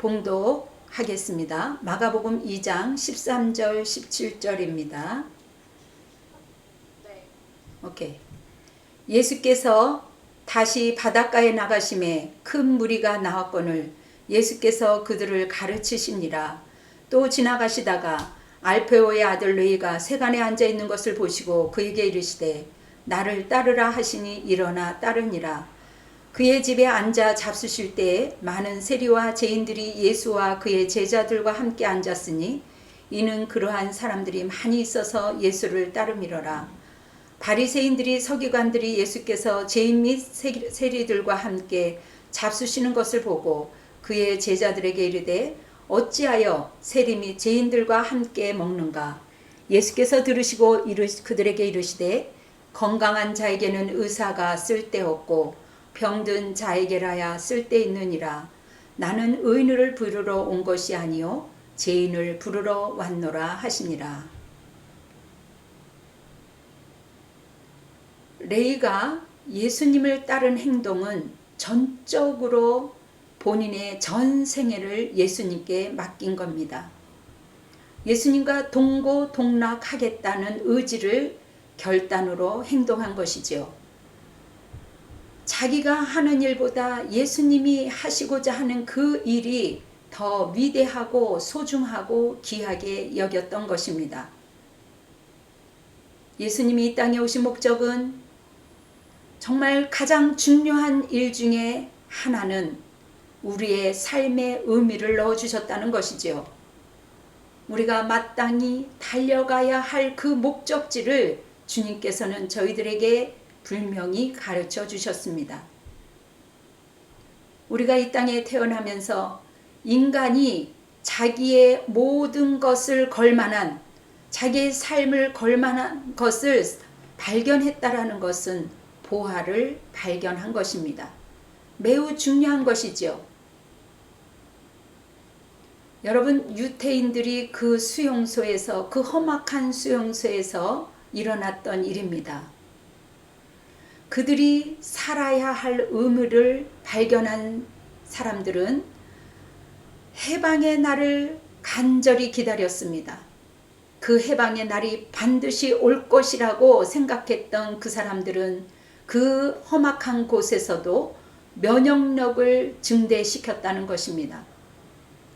봉독하겠습니다. 마가복음 2장 13절 17절입니다. 오케이. 예수께서 다시 바닷가에 나가심에 큰 무리가 나왔거늘 예수께서 그들을 가르치시니라. 또 지나가시다가 알페오의 아들 레위가 세간에 앉아 있는 것을 보시고 그에게 이르시되 나를 따르라 하시니 일어나 따르니라. 그의 집에 앉아 잡수실 때에 많은 세리와 죄인들이 예수와 그의 제자들과 함께 앉았으니 이는 그러한 사람들이 많이 있어서 예수를 따름이러라. 바리새인들이 서기관들이 예수께서 죄인 및 세리들과 함께 잡수시는 것을 보고 그의 제자들에게 이르되 어찌하여 세리 및 죄인들과 함께 먹는가. 예수께서 들으시고 그들에게 이르시되 건강한 자에게는 의사가 쓸데없고 병든 자에게라야 쓸데있느니라. 나는 의인을 부르러 온 것이 아니요 죄인을 부르러 왔노라 하시니라. 레위가 예수님을 따른 행동은 전적으로 본인의 전 생애를 예수님께 맡긴 겁니다. 예수님과 동고동락하겠다는 의지를 결단으로 행동한 것이지요. 자기가 하는 일보다 예수님이 하시고자 하는 그 일이 더 위대하고 소중하고 귀하게 여겼던 것입니다. 예수님이 이 땅에 오신 목적은 정말 가장 중요한 일 중에 하나는 우리의 삶의 의미를 넣어주셨다는 것이지요. 우리가 마땅히 달려가야 할 그 목적지를 주님께서는 저희들에게 분명히 가르쳐 주셨습니다. 우리가 이 땅에 태어나면서 인간이 자기의 모든 것을 걸만한, 자기의 삶을 걸만한 것을 발견했다라는 것은 보화를 발견한 것입니다. 매우 중요한 것이죠. 여러분, 유태인들이 그 수용소에서, 그 험악한 수용소에서 일어났던 일입니다. 그들이 살아야 할 의무를 발견한 사람들은 해방의 날을 간절히 기다렸습니다. 그 해방의 날이 반드시 올 것이라고 생각했던 그 사람들은 그 험악한 곳에서도 면역력을 증대시켰다는 것입니다.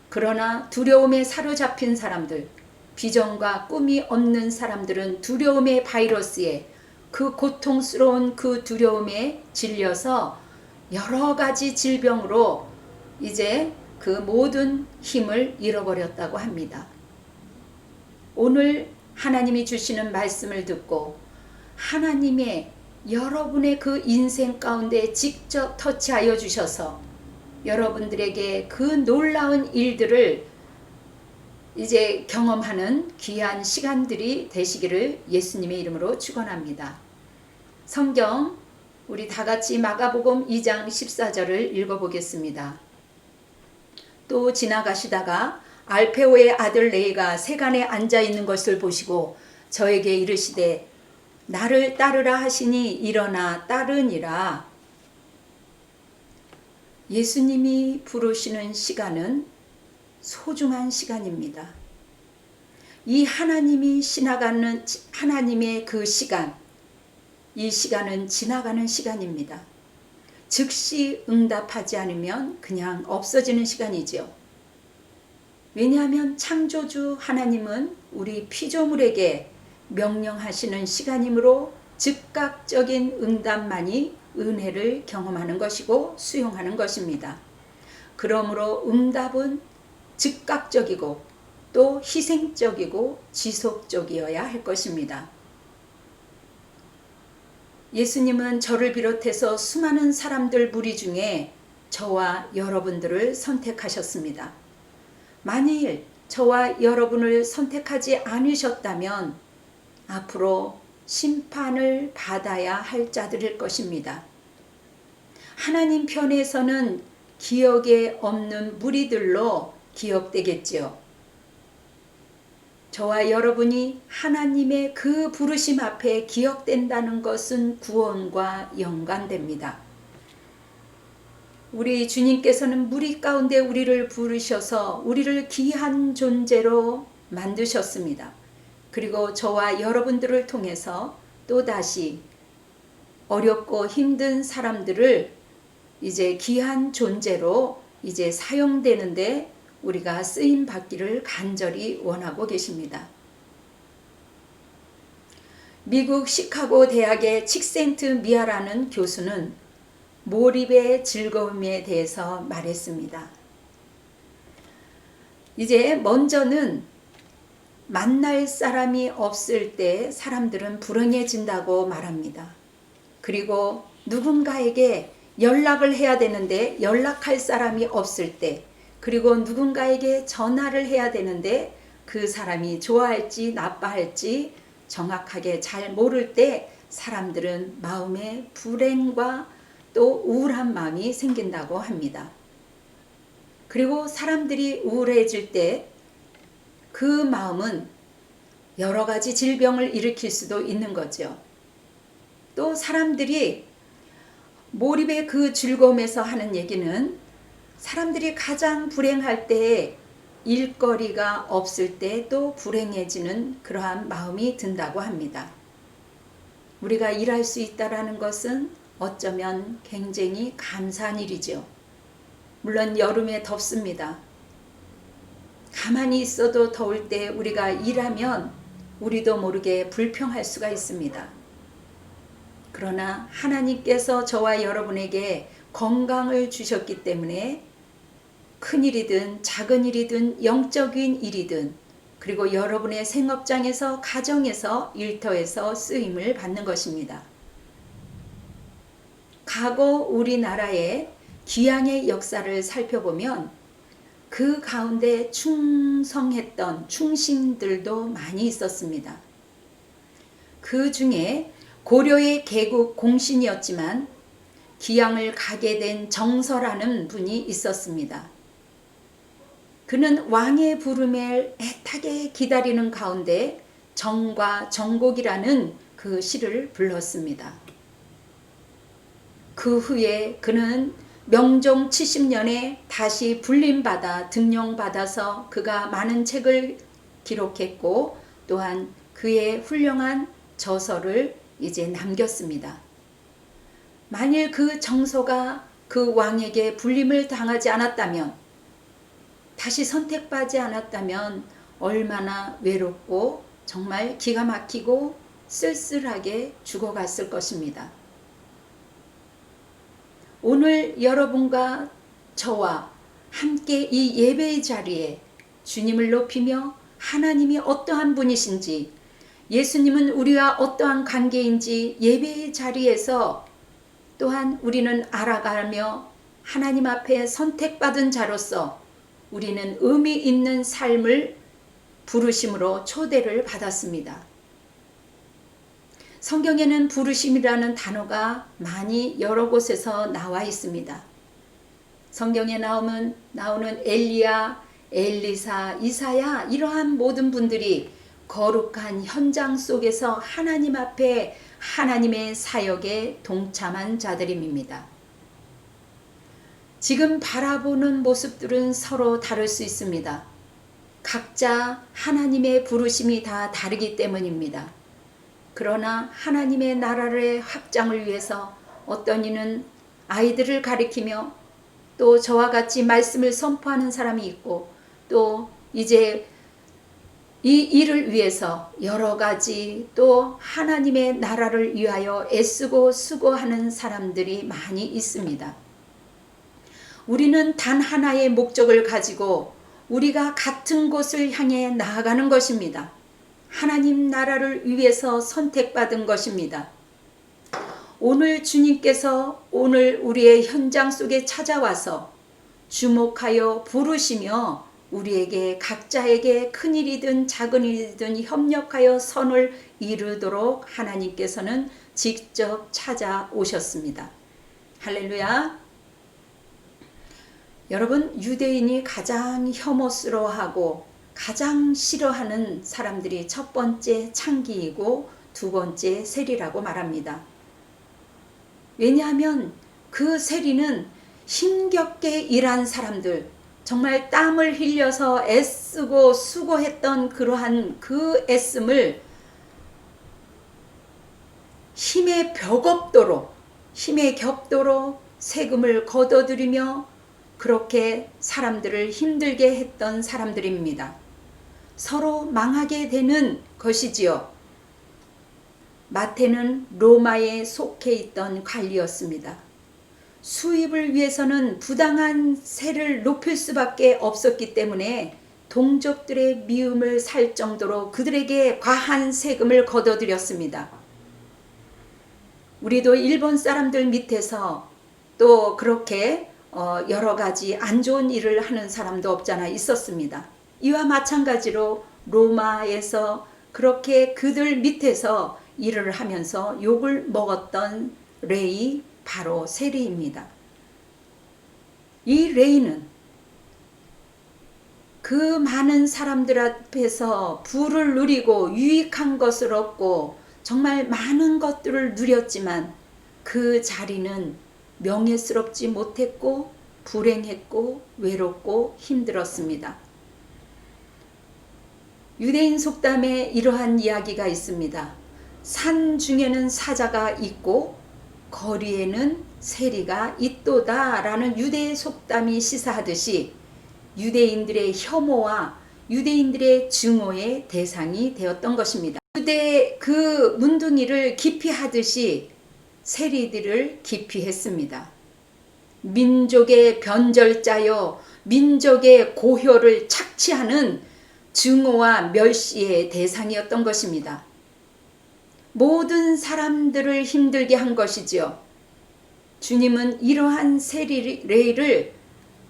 그러나 두려움에 사로잡힌 사람들, 비전과 꿈이 없는 사람들은 두려움의 바이러스에, 그 고통스러운 그 두려움에 질려서 여러 가지 질병으로 이제 그 모든 힘을 잃어버렸다고 합니다. 오늘 하나님이 주시는 말씀을 듣고 하나님의 여러분의 그 인생 가운데 직접 터치하여 주셔서 여러분들에게 그 놀라운 일들을 이제 경험하는 귀한 시간들이 되시기를 예수님의 이름으로 축원합니다. 성경 우리 다 같이 마가복음 2장 14절을 읽어보겠습니다. 또 지나가시다가 알페오의 아들 레위가 세간에 앉아 있는 것을 보시고 저에게 이르시되 나를 따르라 하시니 일어나 따르니라. 예수님이 부르시는 시간은 소중한 시간입니다. 이 하나님이 지나가는 하나님의 그 시간, 이 시간은 지나가는 시간입니다. 즉시 응답하지 않으면 그냥 없어지는 시간이죠. 왜냐하면 창조주 하나님은 우리 피조물에게 명령하시는 시간이므로 즉각적인 응답만이 은혜를 경험하는 것이고 수용하는 것입니다. 그러므로 응답은 즉각적이고 또 희생적이고 지속적이어야 할 것입니다. 예수님은 저를 비롯해서 수많은 사람들 무리 중에 저와 여러분들을 선택하셨습니다. 만일 저와 여러분을 선택하지 않으셨다면 앞으로 심판을 받아야 할 자들일 것입니다. 하나님 편에서는 기억에 없는 무리들로 기억되겠지요. 저와 여러분이 하나님의 그 부르심 앞에 기억된다는 것은 구원과 연관됩니다. 우리 주님께서는 무리 가운데 우리를 부르셔서 우리를 귀한 존재로 만드셨습니다. 그리고 저와 여러분들을 통해서 또다시 어렵고 힘든 사람들을 이제 귀한 존재로 이제 사용되는데 우리가 쓰임 받기를 간절히 원하고 계십니다. 미국 시카고 대학의 칙센트 미아라는 교수는 몰입의 즐거움에 대해서 말했습니다. 이제 먼저는 만날 사람이 없을 때 사람들은 불행해진다고 말합니다. 그리고 누군가에게 연락을 해야 되는데 연락할 사람이 없을 때, 그리고 누군가에게 전화를 해야 되는데 그 사람이 좋아할지 나빠할지 정확하게 잘 모를 때 사람들은 마음에 불행과 또 우울한 마음이 생긴다고 합니다. 그리고 사람들이 우울해질 때 그 마음은 여러 가지 질병을 일으킬 수도 있는 거죠. 또 사람들이 몰입의 그 즐거움에서 하는 얘기는 사람들이 가장 불행할 때 일거리가 없을 때 또 불행해지는 그러한 마음이 든다고 합니다. 우리가 일할 수 있다는 것은 어쩌면 굉장히 감사한 일이죠. 물론 여름에 덥습니다. 가만히 있어도 더울 때 우리가 일하면 우리도 모르게 불평할 수가 있습니다. 그러나 하나님께서 저와 여러분에게 건강을 주셨기 때문에 큰 일이든 작은 일이든 영적인 일이든 그리고 여러분의 생업장에서 가정에서 일터에서 쓰임을 받는 것입니다. 과거 우리나라의 귀향의 역사를 살펴보면 그 가운데 충성했던 충신들도 많이 있었습니다. 그 중에 고려의 개국 공신이었지만 귀향을 가게 된 정서라는 분이 있었습니다. 그는 왕의 부름을 애타게 기다리는 가운데 정과 정곡이라는 그 시를 불렀습니다. 그 후에 그는 명종 70년에 다시 불림받아 등용받아서 그가 많은 책을 기록했고 또한 그의 훌륭한 저서를 이제 남겼습니다. 만일 그 정서가 그 왕에게 불림을 당하지 않았다면, 다시 선택받지 않았다면 얼마나 외롭고 정말 기가 막히고 쓸쓸하게 죽어갔을 것입니다. 오늘 여러분과 저와 함께 이 예배의 자리에 주님을 높이며 하나님이 어떠한 분이신지, 예수님은 우리와 어떠한 관계인지 예배의 자리에서 또한 우리는 알아가며 하나님 앞에 선택받은 자로서 우리는 의미 있는 삶을 부르심으로 초대를 받았습니다. 성경에는 부르심이라는 단어가 많이 여러 곳에서 나와 있습니다. 성경에 나오는 엘리야, 엘리사, 이사야 이러한 모든 분들이 거룩한 현장 속에서 하나님 앞에 하나님의 사역에 동참한 자들입니다. 지금 바라보는 모습들은 서로 다를 수 있습니다. 각자 하나님의 부르심이 다 다르기 때문입니다. 그러나 하나님의 나라의 확장을 위해서 어떤 이는 아이들을 가리키며 또 저와 같이 말씀을 선포하는 사람이 있고 또 이제 이 일을 위해서 여러 가지 또 하나님의 나라를 위하여 애쓰고 수고하는 사람들이 많이 있습니다. 우리는 단 하나의 목적을 가지고 우리가 같은 곳을 향해 나아가는 것입니다. 하나님 나라를 위해서 선택받은 것입니다. 오늘 주님께서 오늘 우리의 현장 속에 찾아와서 주목하여 부르시며 우리에게 각자에게 큰 일이든 작은 일이든 협력하여 선을 이루도록 하나님께서는 직접 찾아오셨습니다. 할렐루야. 여러분, 유대인이 가장 혐오스러워하고 가장 싫어하는 사람들이 첫 번째 창기이고 두 번째 세리라고 말합니다. 왜냐하면 그 세리는 힘겹게 일한 사람들, 정말 땀을 흘려서 애쓰고 수고했던 그러한 그 애씀을 힘에 벽없도록 세금을 걷어들이며 그렇게 사람들을 힘들게 했던 사람들입니다. 서로 망하게 되는 것이지요. 마태는 로마에 속해 있던 관리였습니다. 수입을 위해서는 부당한 세를 높일 수밖에 없었기 때문에 동족들의 미움을 살 정도로 그들에게 과한 세금을 걷어들였습니다. 우리도 일본 사람들 밑에서 또 그렇게 여러 가지 안 좋은 일을 하는 사람도 없잖아 있었습니다. 이와 마찬가지로 로마에서 그렇게 그들 밑에서 일을 하면서 욕을 먹었던 레이, 바로 세리입니다. 이 레이는 그 많은 사람들 앞에서 부를 누리고 유익한 것을 얻고 정말 많은 것들을 누렸지만 그 자리는 명예스럽지 못했고 불행했고 외롭고 힘들었습니다. 유대인 속담에 이러한 이야기가 있습니다. 산 중에는 사자가 있고 거리에는 세리가 있도다 라는 유대의 속담이 시사하듯이 유대인들의 혐오와 유대인들의 증오의 대상이 되었던 것입니다. 유대 그 문둥이를 기피하듯이 세리들을 기피했습니다. 민족의 변절자여 민족의 고효를 착취하는 증오와 멸시의 대상이었던 것입니다. 모든 사람들을 힘들게 한 것이지요. 주님은 이러한 세리를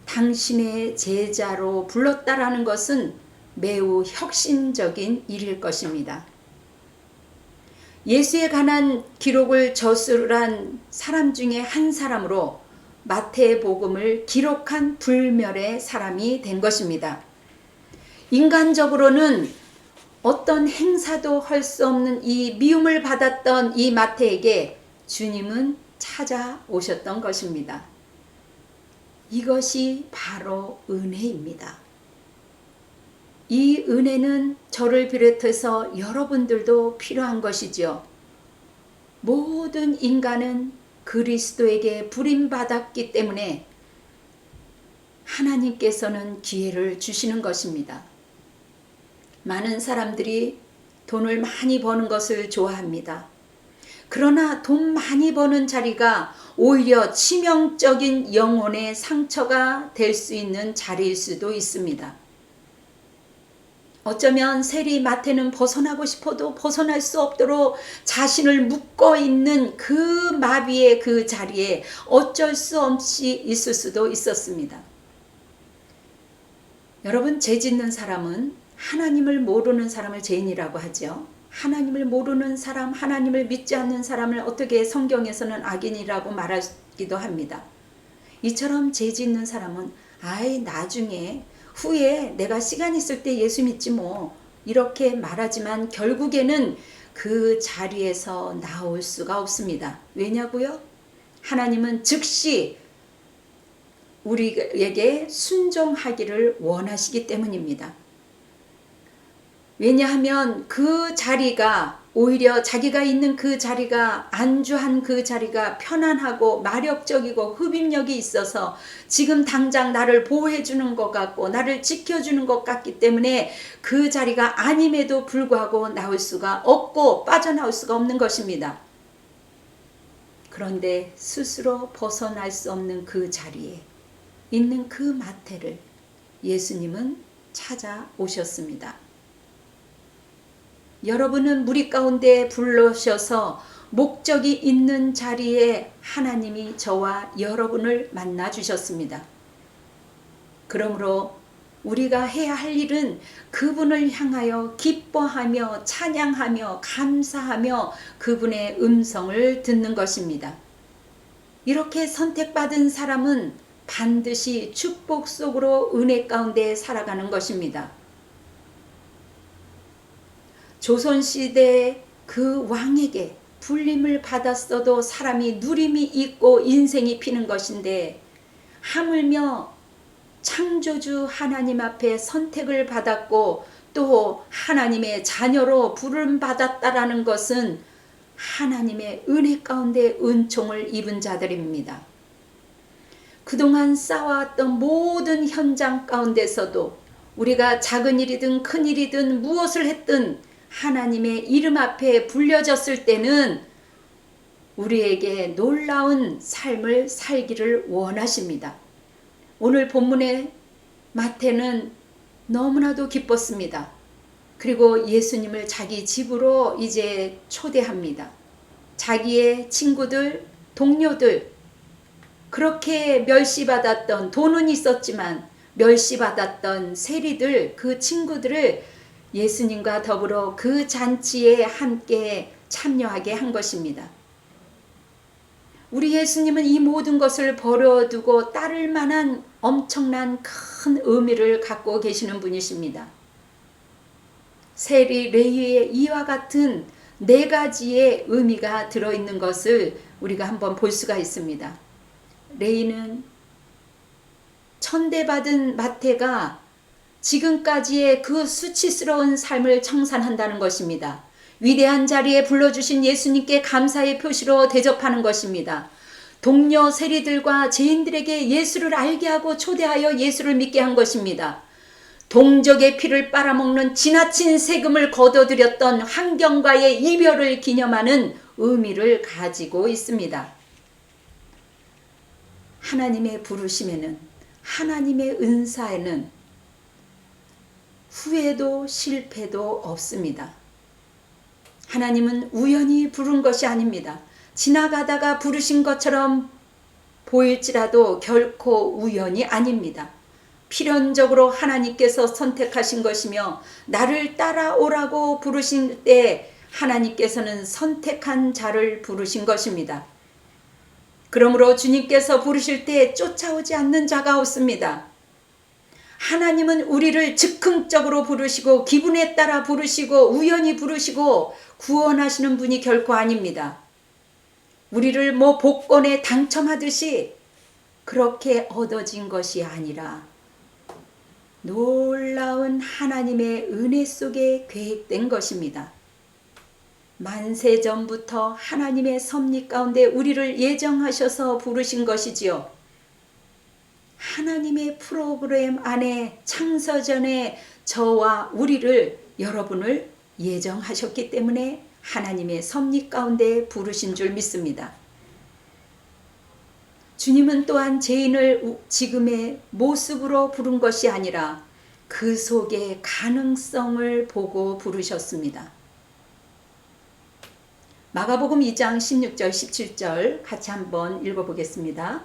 당신의 제자로 불렀다라는 것은 매우 혁신적인 일일 것입니다. 예수에 관한 기록을 저술한 사람 중에 한 사람으로 마태복음을 기록한 불멸의 사람이 된 것입니다. 인간적으로는 어떤 행사도 할 수 없는 이 미움을 받았던 이 마태에게 주님은 찾아오셨던 것입니다. 이것이 바로 은혜입니다. 이 은혜는 저를 비롯해서 여러분들도 필요한 것이지요. 모든 인간은 그리스도에게 부림받았기 때문에 하나님께서는 기회를 주시는 것입니다. 많은 사람들이 돈을 많이 버는 것을 좋아합니다. 그러나 돈 많이 버는 자리가 오히려 치명적인 영혼의 상처가 될 수 있는 자리일 수도 있습니다. 어쩌면 세리 마태는 벗어나고 싶어도 벗어날 수 없도록 자신을 묶어 있는 그 마비의 그 자리에 어쩔 수 없이 있을 수도 있었습니다. 여러분, 죄 짓는 사람은 하나님을 모르는 사람을 죄인이라고 하죠. 하나님을 모르는 사람, 하나님을 믿지 않는 사람을 어떻게 성경에서는 악인이라고 말하기도 합니다. 이처럼 죄 짓는 사람은 나중에 후에 내가 시간 있을 때 예수 믿지 뭐 이렇게 말하지만 결국에는 그 자리에서 나올 수가 없습니다. 왜냐고요? 하나님은 즉시 우리에게 순종하기를 원하시기 때문입니다. 왜냐하면 그 자리가 오히려 자기가 있는 그 자리가 안주한 그 자리가 편안하고 마력적이고 흡입력이 있어서 지금 당장 나를 보호해 주는 것 같고 나를 지켜주는 것 같기 때문에 그 자리가 아님에도 불구하고 나올 수가 없고 빠져나올 수가 없는 것입니다. 그런데 스스로 벗어날 수 없는 그 자리에 있는 그 마태를 예수님은 찾아오셨습니다. 여러분은 무리 가운데 불러셔서 목적이 있는 자리에 하나님이 저와 여러분을 만나 주셨습니다. 그러므로 우리가 해야 할 일은 그분을 향하여 기뻐하며 찬양하며 감사하며 그분의 음성을 듣는 것입니다. 이렇게 선택받은 사람은 반드시 축복 속으로 은혜 가운데 살아가는 것입니다. 조선시대의 그 왕에게 불림을 받았어도 사람이 누림이 있고 인생이 피는 것인데 하물며 창조주 하나님 앞에 선택을 받았고 또 하나님의 자녀로 부름받았다라는 것은 하나님의 은혜 가운데 은총을 입은 자들입니다. 그동안 쌓아왔던 모든 현장 가운데서도 우리가 작은 일이든 큰 일이든 무엇을 했든 하나님의 이름 앞에 불려졌을 때는 우리에게 놀라운 삶을 살기를 원하십니다. 오늘 본문의 마태는 너무나도 기뻤습니다. 그리고 예수님을 자기 집으로 이제 초대합니다. 자기의 친구들, 동료들, 그렇게 멸시받았던, 돈은 있었지만 멸시받았던 세리들, 그 친구들을 예수님과 더불어 그 잔치에 함께 참여하게 한 것입니다. 우리 예수님은 이 모든 것을 버려두고 따를 만한 엄청난 큰 의미를 갖고 계시는 분이십니다. 세리 레위의 이와 같은 4가지의 의미가 들어있는 것을 우리가 한번 볼 수가 있습니다. 레위는 천대받은 마태가 지금까지의 그 수치스러운 삶을 청산한다는 것입니다. 위대한 자리에 불러주신 예수님께 감사의 표시로 대접하는 것입니다. 동료 세리들과 죄인들에게 예수를 알게 하고 초대하여 예수를 믿게 한 것입니다. 동족의 피를 빨아먹는 지나친 세금을 거둬들였던 환경과의 이별을 기념하는 의미를 가지고 있습니다. 하나님의 부르심에는, 하나님의 은사에는 후회도 실패도 없습니다. 하나님은 우연히 부른 것이 아닙니다. 지나가다가 부르신 것처럼 보일지라도 결코 우연이 아닙니다. 필연적으로 하나님께서 선택하신 것이며 나를 따라오라고 부르신 때 하나님께서는 선택한 자를 부르신 것입니다. 그러므로 주님께서 부르실 때 쫓아오지 않는 자가 없습니다. 하나님은 우리를 즉흥적으로 부르시고 기분에 따라 부르시고 우연히 부르시고 구원하시는 분이 결코 아닙니다. 우리를 복권에 당첨하듯이 그렇게 얻어진 것이 아니라 놀라운 하나님의 은혜 속에 계획된 것입니다. 만세 전부터 하나님의 섭리 가운데 우리를 예정하셔서 부르신 것이지요. 하나님의 프로그램 안에 창세전에 저와 우리를, 여러분을 예정하셨기 때문에 하나님의 섭리 가운데 부르신 줄 믿습니다. 주님은 또한 죄인을 지금의 모습으로 부른 것이 아니라 그 속의 가능성을 보고 부르셨습니다. 마가복음 2장 16절 17절 같이 한번 읽어보겠습니다.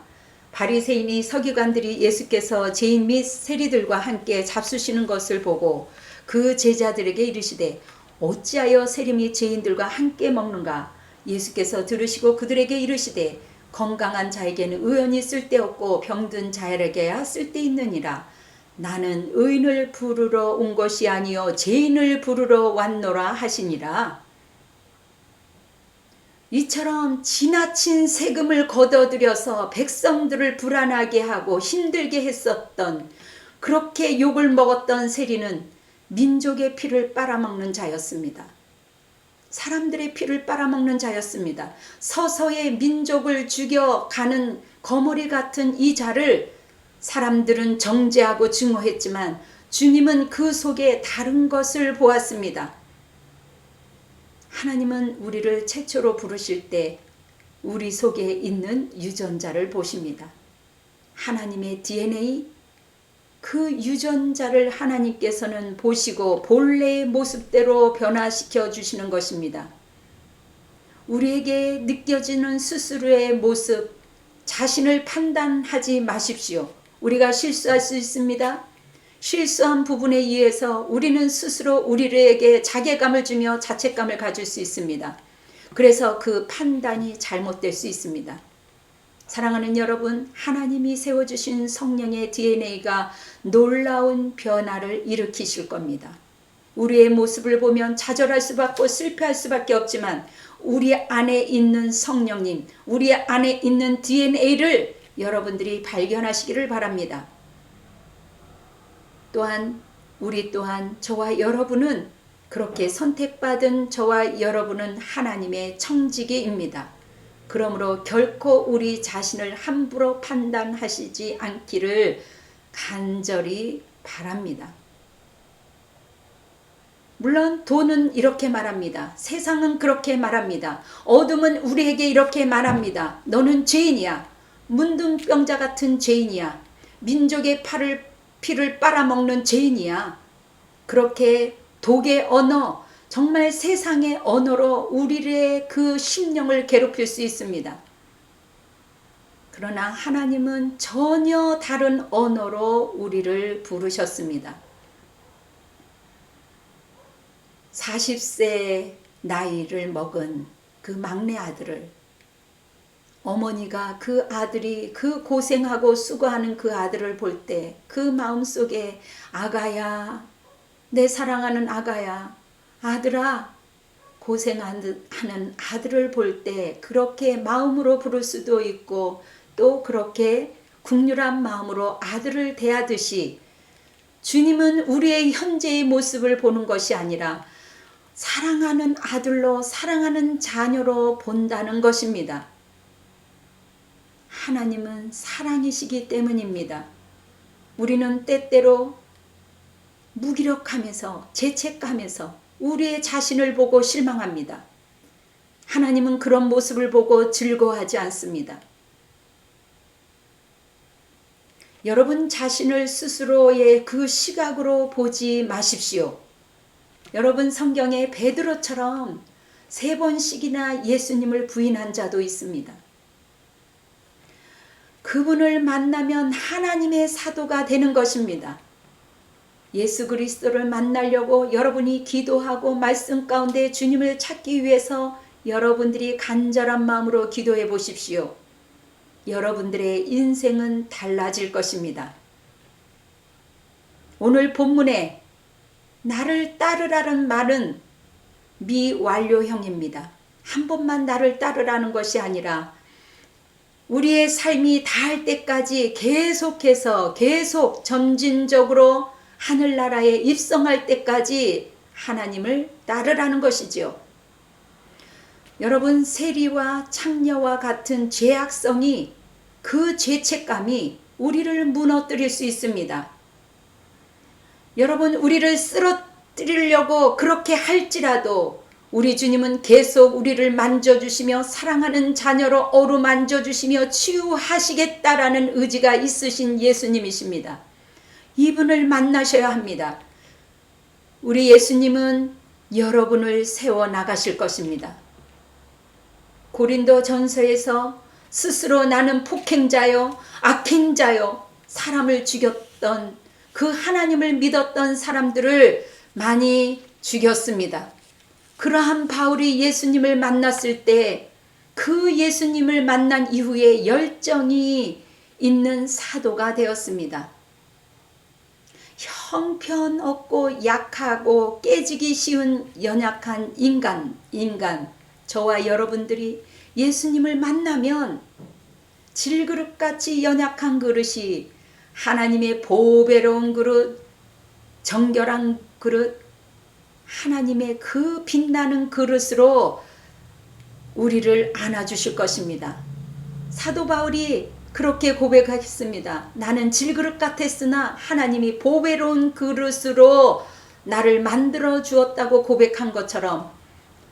바리새인이 서기관들이 예수께서 죄인 및 세리들과 함께 잡수시는 것을 보고 그 제자들에게 이르시되 어찌하여 세리 및 죄인들과 함께 먹는가? 예수께서 들으시고 그들에게 이르시되 건강한 자에게는 의원이 쓸데없고 병든 자에게야 쓸데있느니라. 나는 의인을 부르러 온 것이 아니요 죄인을 부르러 왔노라 하시니라. 이처럼 지나친 세금을 거둬들여서 백성들을 불안하게 하고 힘들게 했었던, 그렇게 욕을 먹었던 세리는 민족의 피를 빨아먹는 자였습니다. 사람들의 피를 빨아먹는 자였습니다. 서서히 민족을 죽여가는 거머리 같은 이 자를 사람들은 정죄하고 증오했지만 주님은 그 속에 다른 것을 보았습니다. 하나님은 우리를 최초로 부르실 때 우리 속에 있는 유전자를 보십니다. 하나님의 DNA, 그 유전자를 하나님께서는 보시고 본래의 모습대로 변화시켜 주시는 것입니다. 우리에게 느껴지는 스스로의 모습, 자신을 판단하지 마십시오. 우리가 실수할 수 있습니다. 실수한 부분에 의해서 우리는 스스로 우리에게 자괴감을 주며 자책감을 가질 수 있습니다. 그래서 그 판단이 잘못될 수 있습니다. 사랑하는 여러분, 하나님이 세워주신 성령의 DNA가 놀라운 변화를 일으키실 겁니다. 우리의 모습을 보면 좌절할 수밖에 실패할 수밖에 없지만 우리 안에 있는 성령님, 우리 안에 있는 DNA를 여러분들이 발견하시기를 바랍니다. 또한 우리 또한 저와 여러분은 그렇게 선택받은 저와 여러분은 하나님의 청지기입니다. 그러므로 결코 우리 자신을 함부로 판단하시지 않기를 간절히 바랍니다. 물론 돈은 이렇게 말합니다. 세상은 그렇게 말합니다. 어둠은 우리에게 이렇게 말합니다. 너는 죄인이야. 문둥병자 같은 죄인이야. 민족의 피를 빨아먹는 죄인이야. 그렇게 독의 언어, 정말 세상의 언어로 우리의 그 심령을 괴롭힐 수 있습니다. 그러나 하나님은 전혀 다른 언어로 우리를 부르셨습니다. 40세 나이를 먹은 그 막내 아들을 어머니가 그 아들이 그 고생하고 수고하는 그 아들을 볼 때 그 마음속에 아가야, 내 사랑하는 아가야, 아들아, 고생하는 아들을 볼 때 그렇게 마음으로 부를 수도 있고 또 그렇게 국률한 마음으로 아들을 대하듯이 주님은 우리의 현재의 모습을 보는 것이 아니라 사랑하는 아들로 사랑하는 자녀로 본다는 것입니다. 하나님은 사랑이시기 때문입니다. 우리는 때때로 무기력하면서 죄책감에서 우리의 자신을 보고 실망합니다. 하나님은 그런 모습을 보고 즐거워하지 않습니다. 여러분 자신을 스스로의 그 시각으로 보지 마십시오. 여러분 성경에 베드로처럼 3번씩이나 예수님을 부인한 자도 있습니다. 그분을 만나면 하나님의 사도가 되는 것입니다. 예수 그리스도를 만나려고 여러분이 기도하고 말씀 가운데 주님을 찾기 위해서 여러분들이 간절한 마음으로 기도해 보십시오. 여러분들의 인생은 달라질 것입니다. 오늘 본문에 나를 따르라는 말은 미완료형입니다. 한 번만 나를 따르라는 것이 아니라 우리의 삶이 다할 때까지 계속해서 계속 점진적으로 하늘나라에 입성할 때까지 하나님을 따르라는 것이지요. 여러분 세리와 창녀와 같은 죄악성이 그 죄책감이 우리를 무너뜨릴 수 있습니다. 여러분 우리를 쓰러뜨리려고 그렇게 할지라도 우리 주님은 계속 우리를 만져주시며 사랑하는 자녀로 어루만져주시며 치유하시겠다라는 의지가 있으신 예수님이십니다. 이분을 만나셔야 합니다. 우리 예수님은 여러분을 세워나가실 것입니다. 고린도 전서에서 스스로 나는 폭행자요 악행자요 사람을 죽였던 그 하나님을 믿었던 사람들을 많이 죽였습니다. 그러한 바울이 예수님을 만났을 때 그 예수님을 만난 이후에 열정이 있는 사도가 되었습니다. 형편없고 약하고 깨지기 쉬운 연약한 인간 저와 여러분들이 예수님을 만나면 질그릇같이 연약한 그릇이 하나님의 보배로운 그릇, 정결한 그릇, 하나님의 그 빛나는 그릇으로 우리를 안아주실 것입니다. 사도 바울이 그렇게 고백했습니다. 나는 질그릇 같았으나 하나님이 보배로운 그릇으로 나를 만들어 주었다고 고백한 것처럼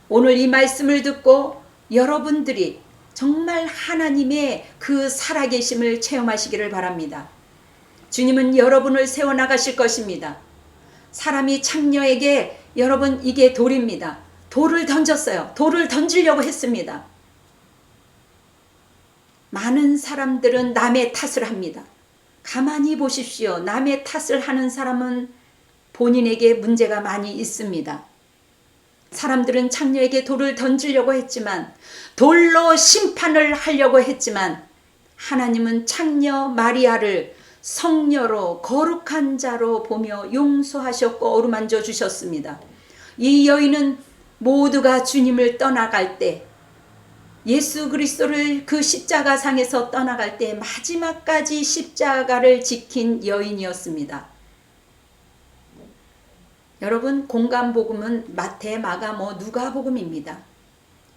오늘 이 말씀을 듣고 여러분들이 정말 하나님의 그 살아계심을 체험하시기를 바랍니다. 주님은 여러분을 세워나가실 것입니다. 사람이 창녀에게 여러분 이게 돌입니다. 돌을 던졌어요. 돌을 던지려고 했습니다. 많은 사람들은 남의 탓을 합니다. 가만히 보십시오. 남의 탓을 하는 사람은 본인에게 문제가 많이 있습니다. 사람들은 창녀에게 돌을 던지려고 했지만 돌로 심판을 하려고 했지만 하나님은 창녀 마리아를 성녀로 거룩한 자로 보며 용서하셨고 어루만져 주셨습니다. 이 여인은 모두가 주님을 떠나갈 때 예수 그리스도를 그 십자가상에서 떠나갈 때 마지막까지 십자가를 지킨 여인이었습니다. 여러분, 공간복음은 마태, 마가, 누가복음입니다.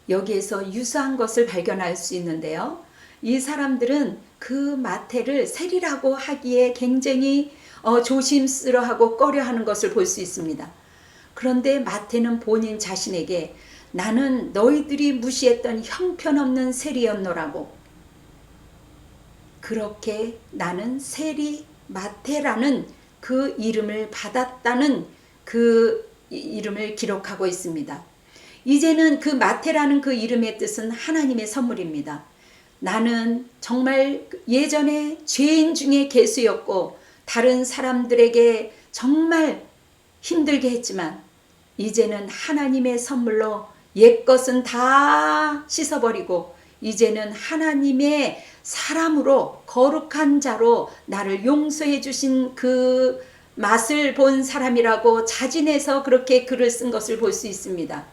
여기에서 유사한 것을 발견할 수 있는데요. 이 사람들은 그 마태를 세리라고 하기에 굉장히 조심스러워하고 꺼려하는 것을 볼 수 있습니다. 그런데 마태는 본인 자신에게 나는 너희들이 무시했던 형편없는 세리였노라고, 그렇게 나는 세리 마태라는 그 이름을 받았다는 그 이름을 기록하고 있습니다. 이제는 그 마태라는 그 이름의 뜻은 하나님의 선물입니다. 나는 정말 예전에 죄인 중에 괴수였고 다른 사람들에게 정말 힘들게 했지만 이제는 하나님의 선물로 옛것은 다 씻어버리고 이제는 하나님의 사람으로 거룩한 자로 나를 용서해 주신 그 맛을 본 사람이라고 자진해서 그렇게 글을 쓴 것을 볼 수 있습니다.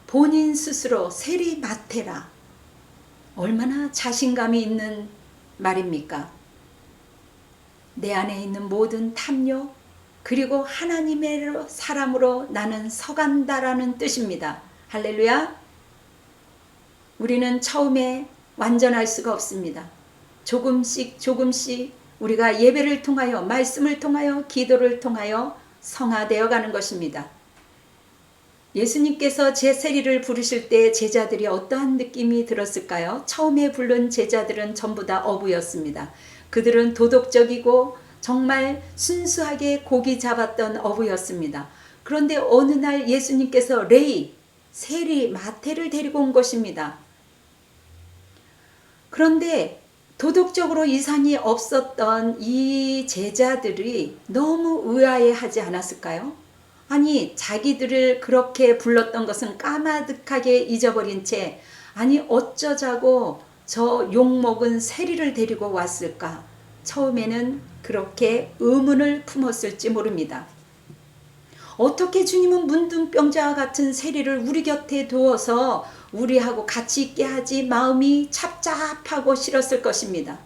본인 스스로 세리 마태라, 얼마나 자신감이 있는 말입니까? 내 안에 있는 모든 탐욕 그리고 하나님의 사람으로 나는 서간다라는 뜻입니다. 할렐루야. 우리는 처음에 완전할 수가 없습니다. 조금씩 우리가 예배를 통하여, 말씀을 통하여, 기도를 통하여 성화되어 가는 것입니다. 예수님께서 제 세리를 부르실 때 제자들이 어떠한 느낌이 들었을까요? 처음에 부른 제자들은 전부 다 어부였습니다. 그들은 도덕적이고 정말 순수하게 고기 잡았던 어부였습니다. 그런데 어느 날 예수님께서 세리 마태를 데리고 온 것입니다. 그런데 도덕적으로 이상이 없었던 이 제자들이 너무 의아해하지 않았을까요? 아니, 자기들을 그렇게 불렀던 것은 까마득하게 잊어버린 채 아니 어쩌자고 저 욕먹은 세리를 데리고 왔을까? 처음에는 그렇게 의문을 품었을지 모릅니다. 어떻게 주님은 문둥병자와 같은 세리를 우리 곁에 두어서 우리하고 같이 있게 하지 마음이 찹찹하고 싫었을 것입니다.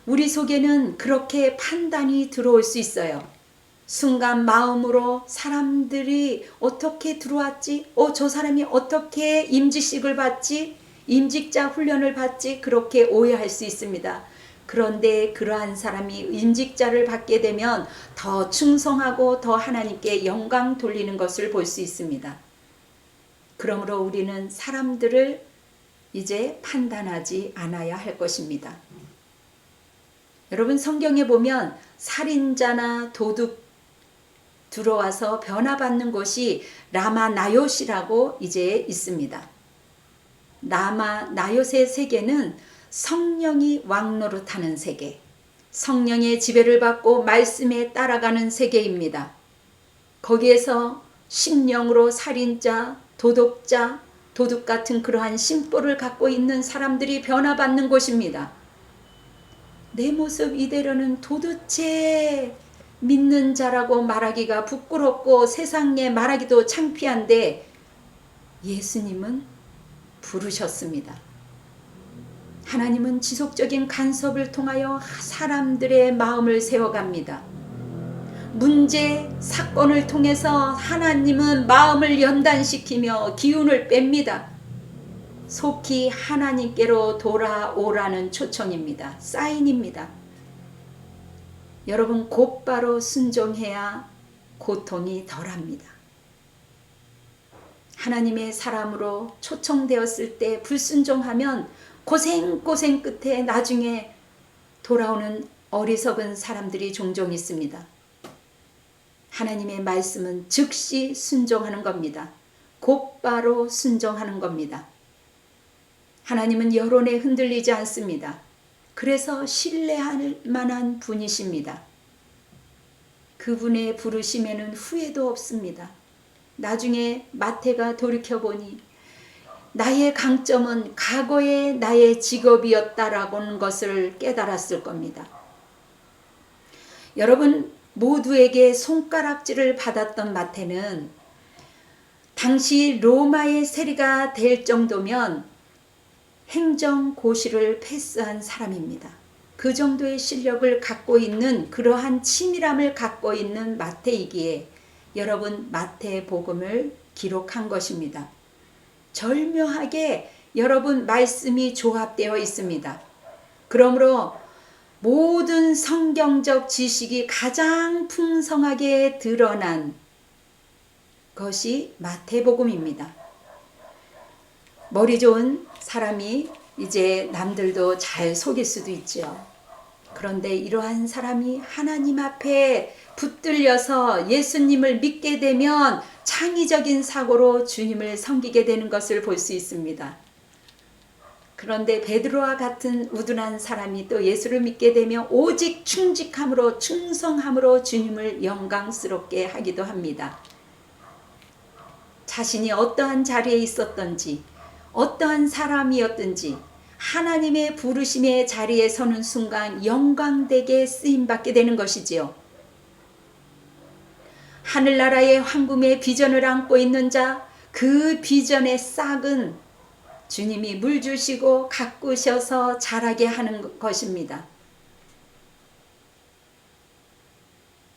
우리 속에는 그렇게 판단이 들어올 수 있어요. 순간 마음으로 사람들이 어떻게 들어왔지? 저 사람이 어떻게 임직식을 받지? 임직자 훈련을 받지? 그렇게 오해할 수 있습니다. 그런데 그러한 사람이 임직자를 받게 되면 더 충성하고 더 하나님께 영광 돌리는 것을 볼 수 있습니다. 그러므로 우리는 사람들을 이제 판단하지 않아야 할 것입니다. 여러분, 성경에 보면 살인자나 도둑 들어와서 변화받는 곳이 라마 나요시라고 이제 있습니다. 라마 나요스의 세계는 성령이 왕노릇하는 세계, 성령의 지배를 받고 말씀에 따라가는 세계입니다. 거기에서 심령으로 살인자, 도덕자, 도둑 같은 그러한 심보를 갖고 있는 사람들이 변화받는 곳입니다. 내 모습 이대로는 도대체 믿는 자라고 말하기가 부끄럽고 세상에 말하기도 창피한데 예수님은 부르셨습니다. 하나님은 지속적인 간섭을 통하여 사람들의 마음을 세워갑니다. 문제, 사건을 통해서 하나님은 마음을 연단시키며 기운을 뺍니다. 속히 하나님께로 돌아오라는 초청입니다. 사인입니다. 여러분, 곧바로 순종해야 고통이 덜합니다. 하나님의 사람으로 초청되었을 때 불순종하면 고생 끝에 나중에 돌아오는 어리석은 사람들이 종종 있습니다. 하나님의 말씀은 즉시 순종하는 겁니다. 곧바로 순종하는 겁니다. 하나님은 여론에 흔들리지 않습니다. 그래서 신뢰할 만한 분이십니다. 그분의 부르심에는 후회도 없습니다. 나중에 마태가 돌이켜보니 나의 강점은 과거의 나의 직업이었다라는 것을 깨달았을 겁니다. 여러분, 모두에게 손가락질을 받았던 마태는 당시 로마의 세리가 될 정도면 행정고시를 패스한 사람입니다. 그 정도의 실력을 갖고 있는, 그러한 치밀함을 갖고 있는 마태이기에 여러분 마태복음을 기록한 것입니다. 절묘하게 여러분 말씀이 조합되어 있습니다. 그러므로 모든 성경적 지식이 가장 풍성하게 드러난 것이 마태복음입니다. 머리 좋은 사람이 이제 남들도 잘 속일 수도 있죠. 그런데 이러한 사람이 하나님 앞에 붙들려서 예수님을 믿게 되면 창의적인 사고로 주님을 섬기게 되는 것을 볼 수 있습니다. 그런데 베드로와 같은 우둔한 사람이 또 예수를 믿게 되면 오직 충직함으로, 충성함으로 주님을 영광스럽게 하기도 합니다. 자신이 어떠한 자리에 있었던지, 어떠한 사람이었든지 하나님의 부르심의 자리에 서는 순간 영광되게 쓰임받게 되는 것이지요. 하늘나라의 황금의 비전을 안고 있는 자, 그 비전의 싹은 주님이 물 주시고 가꾸셔서 자라게 하는 것입니다.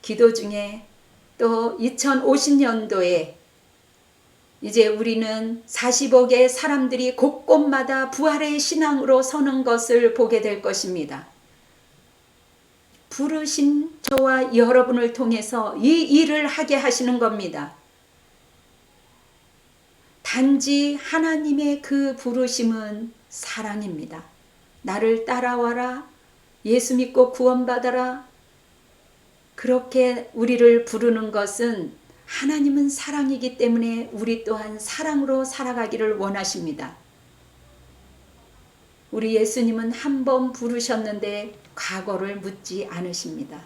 기도 중에 또 2050년도에 이제 우리는 40억의 사람들이 곳곳마다 부활의 신앙으로 서는 것을 보게 될 것입니다. 부르신 저와 여러분을 통해서 이 일을 하게 하시는 겁니다. 단지 하나님의 그 부르심은 사랑입니다. 나를 따라와라, 예수 믿고 구원받아라. 그렇게 우리를 부르는 것은 하나님은 사랑이기 때문에 우리 또한 사랑으로 살아가기를 원하십니다. 우리 예수님은 한 번 부르셨는데 과거를 묻지 않으십니다.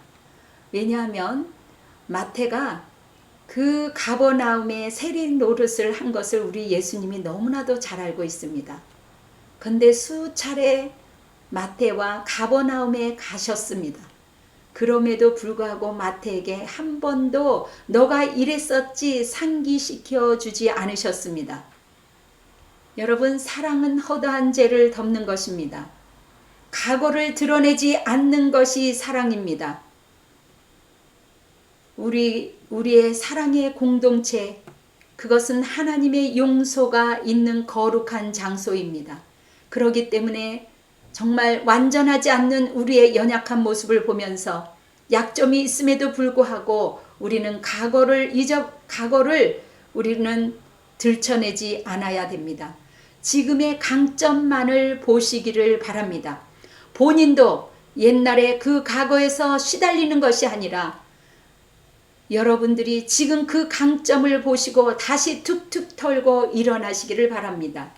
왜냐하면 마태가 그 가버나움의 세리 노릇을 한 것을 우리 예수님이 너무나도 잘 알고 있습니다. 근데 수차례 마태와 가버나움에 가셨습니다. 그럼에도 불구하고 마태에게 한 번도 너가 이랬었지 상기시켜 주지 않으셨습니다. 여러분, 사랑은 허다한 죄를 덮는 것입니다. 과거를 드러내지 않는 것이 사랑입니다. 우리의 사랑의 공동체, 그것은 하나님의 용서가 있는 거룩한 장소입니다. 그렇기 때문에 정말 완전하지 않는 우리의 연약한 모습을 보면서 약점이 있음에도 불구하고 우리는 과거를 우리는 들춰내지 않아야 됩니다. 지금의 강점만을 보시기를 바랍니다. 본인도 옛날에 그 과거에서 시달리는 것이 아니라 여러분들이 지금 그 강점을 보시고 다시 툭툭 털고 일어나시기를 바랍니다.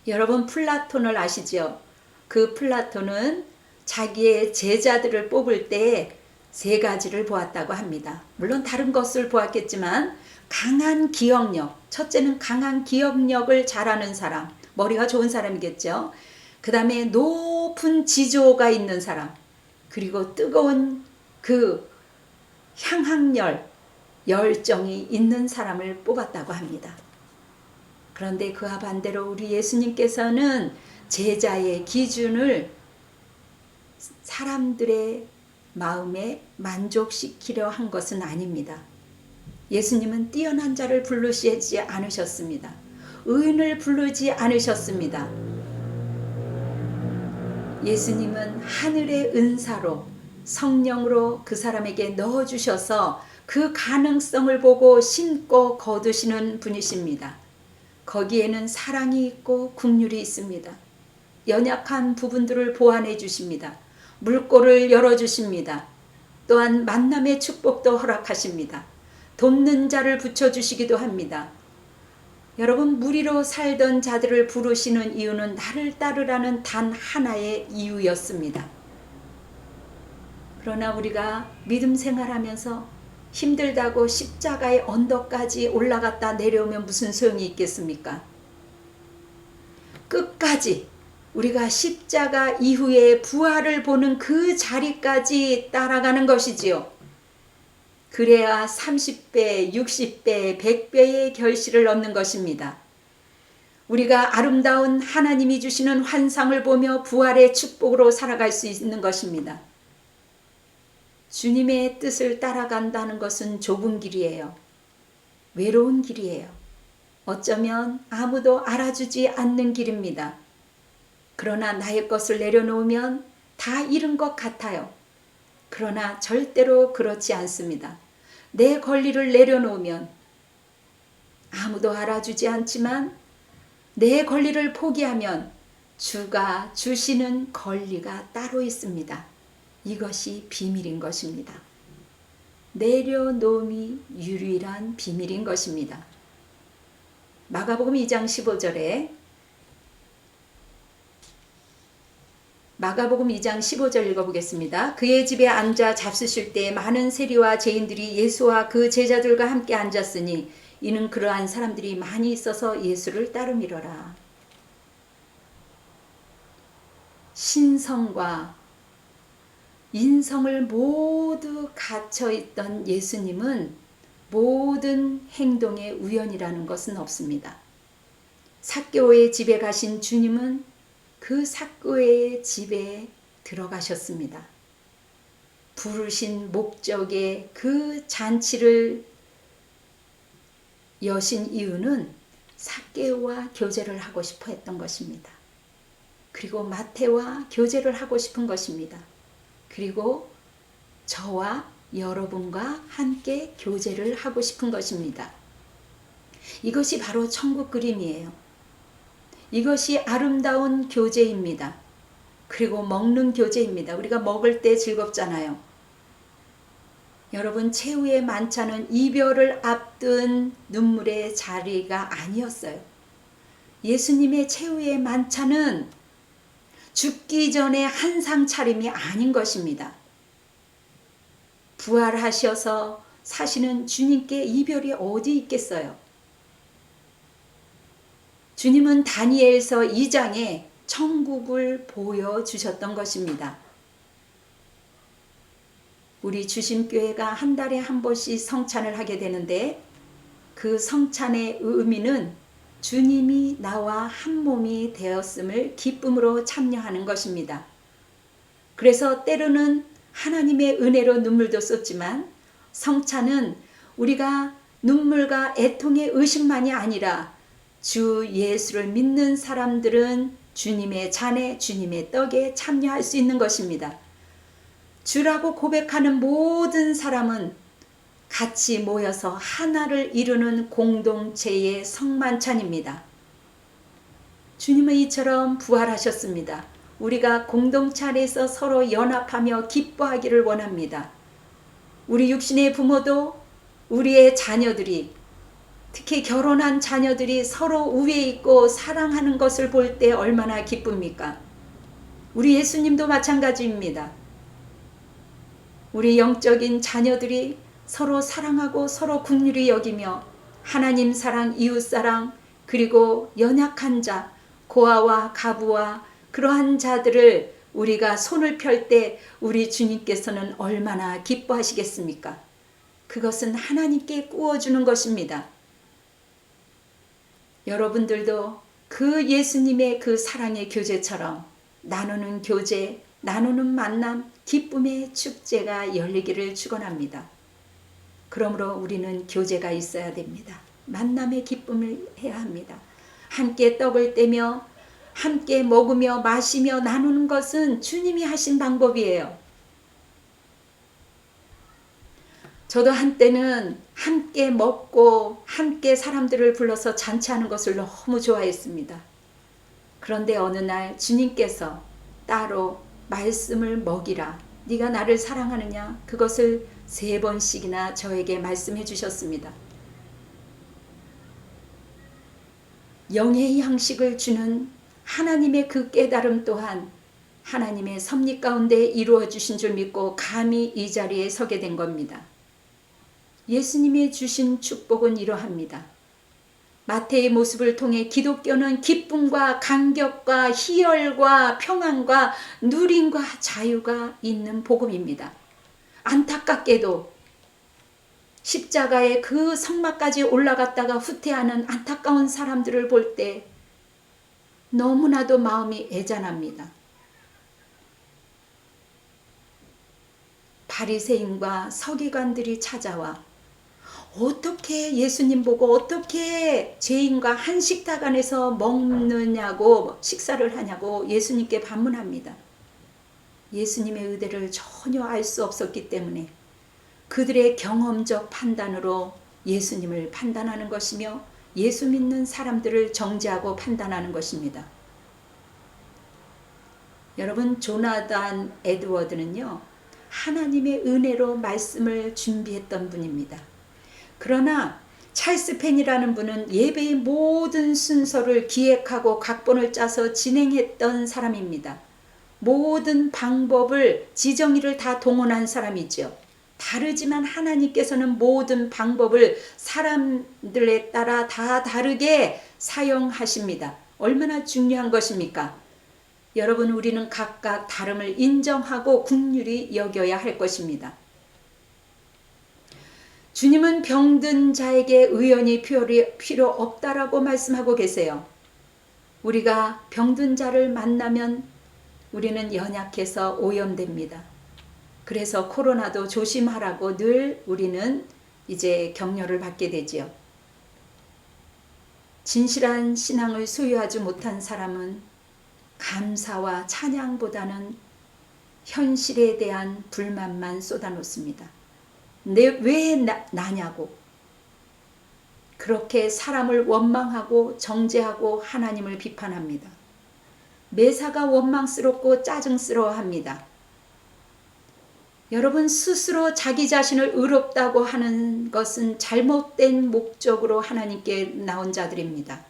여러분, 플라톤을 아시죠? 그 플라톤은 자기의 제자들을 뽑을 때 3가지를 보았다고 합니다. 물론 다른 것을 보았겠지만 강한 기억력, 첫째는 강한 기억력을 잘하는 사람, 머리가 좋은 사람이겠죠. 그 다음에 높은 지조가 있는 사람, 그리고 뜨거운 그 향학열, 열정이 있는 사람을 뽑았다고 합니다. 그런데 그와 반대로 우리 예수님께서는 제자의 기준을 사람들의 마음에 만족시키려 한 것은 아닙니다. 예수님은 뛰어난 자를 부르시지 않으셨습니다. 의인을 부르지 않으셨습니다. 예수님은 하늘의 은사로 성령으로 그 사람에게 넣어주셔서 그 가능성을 보고 심고 거두시는 분이십니다. 거기에는 사랑이 있고 긍휼이 있습니다. 연약한 부분들을 보완해 주십니다. 물꼬를 열어주십니다. 또한 만남의 축복도 허락하십니다. 돕는 자를 붙여주시기도 합니다. 여러분, 무리로 살던 자들을 부르시는 이유는 나를 따르라는 단 하나의 이유였습니다. 그러나 우리가 믿음 생활하면서 힘들다고 십자가의 언덕까지 올라갔다 내려오면 무슨 소용이 있겠습니까? 끝까지 우리가 십자가 이후에 부활을 보는 그 자리까지 따라가는 것이지요. 그래야 30배, 60배, 100배의 결실을 얻는 것입니다. 우리가 아름다운 하나님이 주시는 환상을 보며 부활의 축복으로 살아갈 수 있는 것입니다. 주님의 뜻을 따라간다는 것은 좁은 길이에요. 외로운 길이에요. 어쩌면 아무도 알아주지 않는 길입니다. 그러나 나의 것을 내려놓으면 다 잃은 것 같아요. 그러나 절대로 그렇지 않습니다. 내 권리를 내려놓으면 아무도 알아주지 않지만 내 권리를 포기하면 주가 주시는 권리가 따로 있습니다. 이것이 비밀인 것입니다. 내려놓음이 유일한 비밀인 것입니다. 마가복음 2장 15절에 마가복음 2장 15절 읽어보겠습니다. 그의 집에 앉아 잡수실 때 많은 세리와 죄인들이 예수와 그 제자들과 함께 앉았으니 이는 그러한 사람들이 많이 있어서 예수를 따름이러라. 신성과 인성을 모두 갇혀있던 예수님은 모든 행동의 우연이라는 것은 없습니다. 삭개오의 집에 가신 주님은 그 삭개오의 집에 들어가셨습니다. 부르신 목적의 그 잔치를 여신 이유는 삭개오와 교제를 하고 싶어 했던 것입니다. 그리고 마태와 교제를 하고 싶은 것입니다. 그리고 저와 여러분과 함께 교제를 하고 싶은 것입니다. 이것이 바로 천국 그림이에요. 이것이 아름다운 교제입니다. 그리고 먹는 교제입니다. 우리가 먹을 때 즐겁잖아요. 여러분, 최후의 만찬은 이별을 앞둔 눈물의 자리가 아니었어요. 예수님의 최후의 만찬은 죽기 전에 한상 차림이 아닌 것입니다. 부활하셔서 사시는 주님께 이별이 어디 있겠어요? 주님은 다니엘서 2장에 천국을 보여주셨던 것입니다. 우리 주심교회가 한 달에 한 번씩 성찬을 하게 되는데 그 성찬의 의미는 주님이 나와 한 몸이 되었음을 기쁨으로 참여하는 것입니다. 그래서 때로는 하나님의 은혜로 눈물도 쏟지만 성찬은 우리가 눈물과 애통의 의식만이 아니라 주 예수를 믿는 사람들은 주님의 잔에 주님의 떡에 참여할 수 있는 것입니다. 주라고 고백하는 모든 사람은 같이 모여서 하나를 이루는 공동체의 성만찬입니다. 주님은 이처럼 부활하셨습니다. 우리가 공동체 안에서 서로 연합하며 기뻐하기를 원합니다. 우리 육신의 부모도 우리의 자녀들이, 특히 결혼한 자녀들이 서로 우애 있고 사랑하는 것을 볼 때 얼마나 기쁩니까? 우리 예수님도 마찬가지입니다. 우리 영적인 자녀들이 서로 사랑하고 서로 긍휼히 여기며 하나님 사랑, 이웃 사랑, 그리고 연약한 자, 고아와 가부와 그러한 자들을 우리가 손을 펼 때 우리 주님께서는 얼마나 기뻐하시겠습니까? 그것은 하나님께 구워주는 것입니다. 여러분들도 그 예수님의 그 사랑의 교제처럼 나누는 교제, 나누는 만남, 기쁨의 축제가 열리기를 축원합니다. 그러므로 우리는 교제가 있어야 됩니다. 만남의 기쁨을 해야 합니다. 함께 떡을 떼며 함께 먹으며 마시며 나누는 것은 주님이 하신 방법이에요. 저도 한때는 함께 먹고 함께 사람들을 불러서 잔치하는 것을 너무 좋아했습니다. 그런데 어느 날 주님께서 따로 말씀을 먹이라, 네가 나를 사랑하느냐, 그것을 3번씩이나 저에게 말씀해 주셨습니다. 영의 양식을 주는 하나님의 그 깨달음 또한 하나님의 섭리 가운데 이루어 주신 줄 믿고 감히 이 자리에 서게 된 겁니다. 예수님이 주신 축복은 이러합니다. 마태의 모습을 통해 기독교는 기쁨과 감격과 희열과 평안과 누림과 자유가 있는 복음입니다. 안타깝게도 십자가의 그 성막까지 올라갔다가 후퇴하는 안타까운 사람들을 볼 때 너무나도 마음이 애잔합니다. 바리새인과 서기관들이 찾아와 어떻게 예수님 보고 어떻게 죄인과 한 식탁 안에서 먹느냐고, 식사를 하냐고 예수님께 반문합니다. 예수님의 의대를 전혀 알 수 없었기 때문에 그들의 경험적 판단으로 예수님을 판단하는 것이며 예수 믿는 사람들을 정죄하고 판단하는 것입니다. 여러분, 조나단 에드워드는요, 하나님의 은혜로 말씀을 준비했던 분입니다. 그러나 찰스 펜이라는 분은 예배의 모든 순서를 기획하고 각본을 짜서 진행했던 사람입니다. 모든 방법을, 지정의를 다 동원한 사람이죠. 다르지만 하나님께서는 모든 방법을 사람들에 따라 다 다르게 사용하십니다. 얼마나 중요한 것입니까? 여러분, 우리는 각각 다름을 인정하고 긍휼히 여겨야 할 것입니다. 주님은 병든 자에게 의원이 필요 없다라고 말씀하고 계세요. 우리가 병든 자를 만나면 우리는 연약해서 오염됩니다. 그래서 코로나도 조심하라고 늘 우리는 이제 격려를 받게 되지요. 진실한 신앙을 소유하지 못한 사람은 감사와 찬양보다는 현실에 대한 불만만 쏟아놓습니다. 왜 나냐고. 그렇게 사람을 원망하고 정죄하고 하나님을 비판합니다. 매사가 원망스럽고 짜증스러워합니다. 여러분, 스스로 자기 자신을 의롭다고 하는 것은 잘못된 목적으로 하나님께 나온 자들입니다.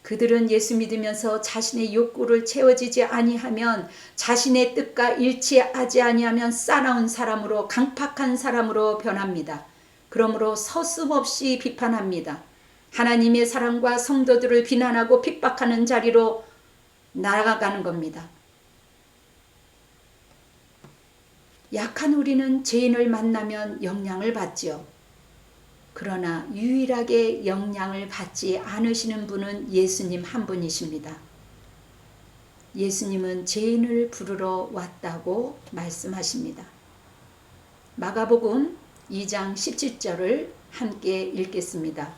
그들은 예수 믿으면서 자신의 욕구를 채워지지 아니하면, 자신의 뜻과 일치하지 아니하면 싸나운 사람으로, 강팍한 사람으로 변합니다. 그러므로 서슴없이 비판합니다. 하나님의 사랑과 성도들을 비난하고 핍박하는 자리로 나아가는 겁니다. 약한 우리는 죄인을 만나면 영향을 받지요. 그러나 유일하게 영향을 받지 않으시는 분은 예수님 한 분이십니다. 예수님은 죄인을 부르러 왔다고 말씀하십니다. 마가복음 2장 17절을 함께 읽겠습니다.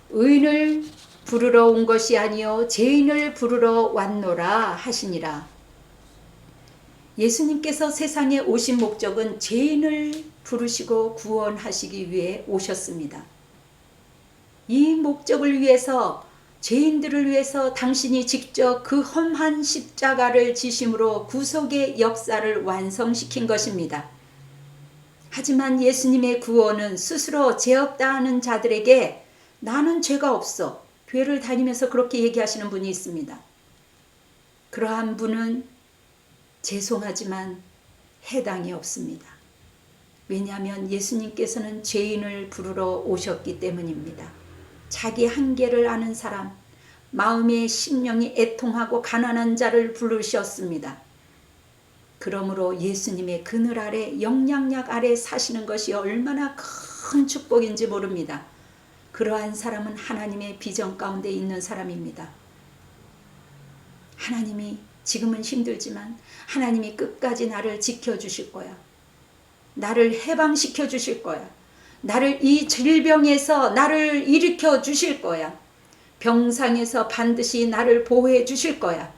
의인을 부르러 온 것이 아니요 죄인을 부르러 왔노라 하시니라. 예수님께서 세상에 오신 목적은 죄인을 부르시고 구원하시기 위해 오셨습니다. 이 목적을 위해서, 죄인들을 위해서 당신이 직접 그 험한 십자가를 지심으로 구속의 역사를 완성시킨 것입니다. 하지만 예수님의 구원은 스스로 죄 없다 하는 자들에게 나는 죄가 없어, 교회를 다니면서 그렇게 얘기하시는 분이 있습니다. 그러한 분은 죄송하지만 해당이 없습니다. 왜냐하면 예수님께서는 죄인을 부르러 오셨기 때문입니다. 자기 한계를 아는 사람, 마음의 심령이 애통하고 가난한 자를 부르셨습니다. 그러므로 예수님의 그늘 아래, 영향력 아래 사시는 것이 얼마나 큰 축복인지 모릅니다. 그러한 사람은 하나님의 비전 가운데 있는 사람입니다. 하나님이 지금은 힘들지만 하나님이 끝까지 나를 지켜주실 거야. 나를 해방시켜 주실 거야. 나를 이 질병에서 나를 일으켜 주실 거야. 병상에서 반드시 나를 보호해 주실 거야.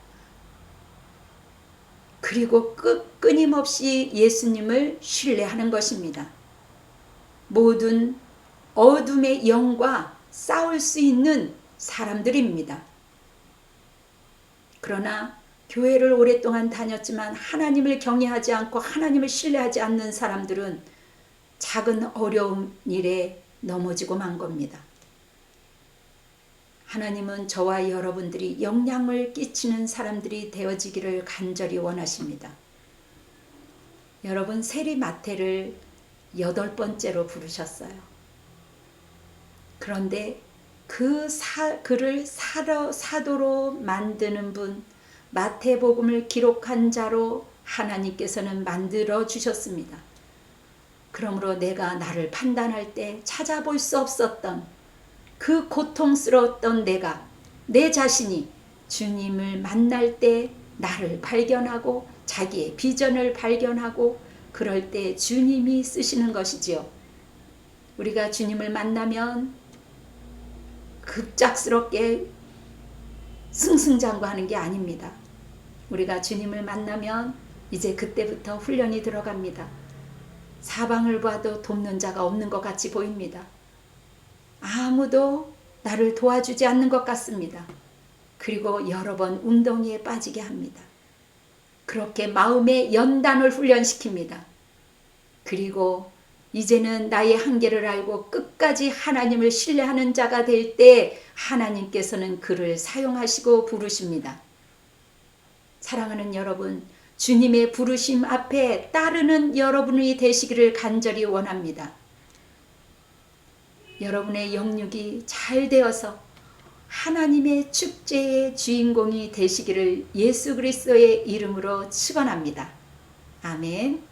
그리고 끊임없이 예수님을 신뢰하는 것입니다. 모든 어둠의 영과 싸울 수 있는 사람들입니다. 그러나 교회를 오랫동안 다녔지만 하나님을 경외하지 않고 하나님을 신뢰하지 않는 사람들은 작은 어려운 일에 넘어지고 만 겁니다. 하나님은 저와 여러분들이 영향을 끼치는 사람들이 되어지기를 간절히 원하십니다. 여러분, 세리 마태를 8번째로 부르셨어요. 그런데 그를 사도로 만드는 분, 마태복음을 기록한 자로 하나님께서는 만들어 주셨습니다. 그러므로 내가 나를 판단할 때 찾아볼 수 없었던 그 고통스러웠던 내 자신이 주님을 만날 때 나를 발견하고 자기의 비전을 발견하고 그럴 때 주님이 쓰시는 것이지요. 우리가 주님을 만나면 급작스럽게 승승장구하는 게 아닙니다. 우리가 주님을 만나면 이제 그때부터 훈련이 들어갑니다. 사방을 봐도 돕는 자가 없는 것 같이 보입니다. 아무도 나를 도와주지 않는 것 같습니다. 그리고 여러 번 웅덩이에 빠지게 합니다. 그렇게 마음의 연단을 훈련시킵니다. 그리고 이제는 나의 한계를 알고 끝까지 하나님을 신뢰하는 자가 될 때 하나님께서는 그를 사용하시고 부르십니다. 사랑하는 여러분, 주님의 부르심 앞에 따르는 여러분이 되시기를 간절히 원합니다. 여러분의 영육이 잘 되어서 하나님의 축제의 주인공이 되시기를 예수 그리스도의 이름으로 축원합니다. 아멘.